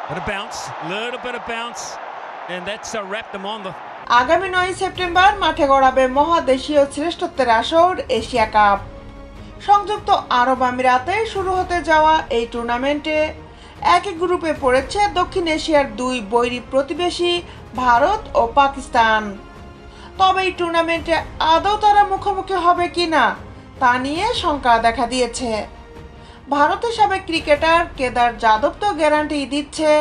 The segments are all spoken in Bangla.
Bit of bounce, little bit of bounce, and that's wrapped them on the. আগামী 9 সেপ্টেম্বর মাঠে গড়াবে মহাদেশীয় শ্রেষ্ঠত্বের আসর এশিয়া কাপ। সংযুক্ত আরব আমিরাতে শুরু হতে যাওয়া এই টুর্নামেন্টে একই গ্রুপে পড়েছে দক্ষিণ এশিয়ার দুই বৈরী প্রতিবেশী ভারত ও পাকিস্তান। তবে এই টুর্নামেন্টে আদৌ তারা মুখোমুখি হবে কিনা তা নিয়ে শঙ্কা দেখা দিয়েছে। ভারতের সাবেক ক্রিকেটার কেদার যাদব তো গ্যারান্টি দিচ্ছে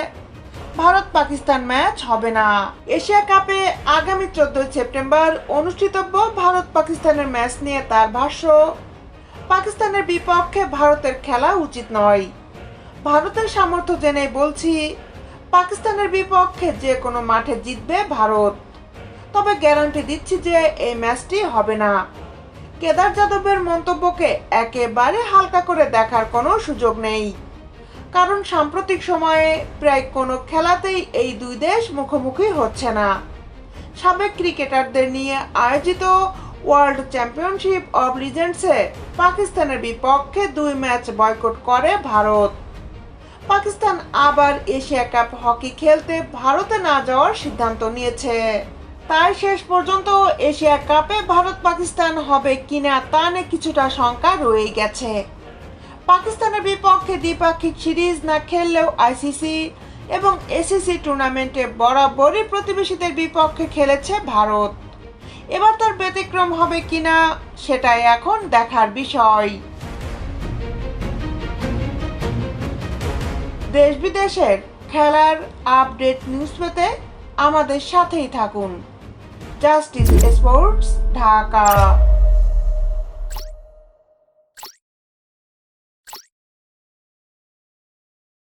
ভারত পাকিস্তান ম্যাচ হবে না। এশিয়া কাপে আগামী 14 সেপ্টেম্বর অনুষ্ঠিতব্য ভারত পাকিস্তানের ম্যাচ নিয়ে তার ভাষ্য, পাকিস্তানের বিপক্ষে ভারতের খেলা উচিত নয়। ভারতের সামর্থ্য জেনে বলছি, পাকিস্তানের বিপক্ষে যে কোনো মাঠে জিতবে ভারত, তবে গ্যারান্টি দিচ্ছি যে এই ম্যাচটি হবে না। কেদার যাদবের মন্তব্যকে একেবারে হালকা করে দেখার কোনো সুযোগ নেই, কারণ সাম্প্রতিক সময়ে প্রায় কোনো খেলাতেই এই দুই দেশ মুখোমুখি হচ্ছে না। সাবেক ক্রিকেটারদের নিয়ে আয়োজিত ওয়ার্ল্ড চ্যাম্পিয়নশিপ অব লিজেন্ডসে পাকিস্তানের বিপক্ষে 2 ম্যাচ বয়কট করে ভারত। পাকিস্তান আবার এশিয়া কাপ হকি খেলতে ভারতে না যাওয়ার সিদ্ধান্ত নিয়েছে। তাই শেষ পর্যন্ত এশিয়া কাপে ভারত পাকিস্তান হবে কিনা তা নিয়ে কিছুটা শঙ্কা রয়ে গেছে। পাকিস্তানের বিপক্ষে দ্বিপাক্ষিক সিরিজ না খেললেও আইসিসি এবং এসিসি টুর্নামেন্টে বরাবরই প্রতিবেশীদের বিপক্ষে খেলেছে ভারত। এবার তার ব্যতিক্রম হবে কিনা সেটাই এখন দেখার বিষয়। দেশ বিদেশের খেলার আপডেট নিউজ পেতে আমাদের সাথেই থাকুন। Justice sports, Dhaka.